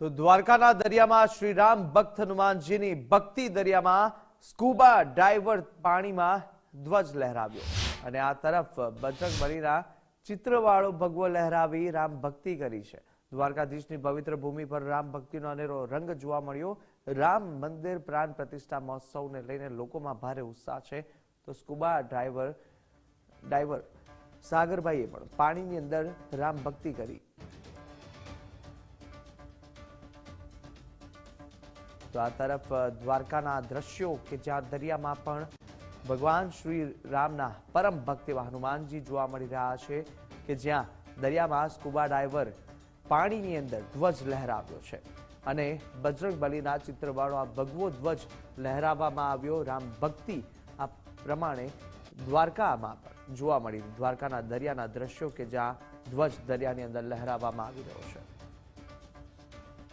તો દ્વારકાના દરિયામાં શ્રીરામ ભક્ત હનુમાનજીની ભક્તિ દરિયામાં સ્કૂબા ડાઇવર પાણીમાં ધ્વજ લહેરાવ્યો અને આ તરફ બજરંગબલીના ચિત્રવાળો ભગવો લહેરાવી રામ ભક્તિ કરી છે। દ્વારકાધીશની પવિત્ર ભૂમિ પર રામ ભક્તિનો અનેરો રંગ જોવા મળ્યો। રામ મંદિર પ્રાણ પ્રતિષ્ઠા મહોત્સવને લઈને લોકોમાં ભારે ઉત્સાહ છે। તો સ્કૂબા ડાઇવર સાગરભાઈએ પણ પાણીની અંદર રામ ભક્તિ કરી। તો આ તરફ દ્વારકાના દ્રશ્યો કે જ્યાં દરિયામાં પણ ભગવાન શ્રી રામના પરમ ભક્ત એવા હનુમાનજી જોવા મળી રહ્યા છે કે જ્યાં દરિયામાં સ્કૂબા ડાઇવર પાણીની અંદર ધ્વજ લહેરાવ્યો છે અને બજરંગબલીના ચિત્રવાળો આ ભગવો ધ્વજ લહેરાવવામાં આવ્યો। રામ ભક્તિ આ પ્રમાણે દ્વારકામાં પણ જોવા મળી। દ્વારકાના દરિયાના દ્રશ્યો કે જ્યાં ધ્વજ દરિયાની અંદર લહેરાવવામાં આવી રહ્યો છે।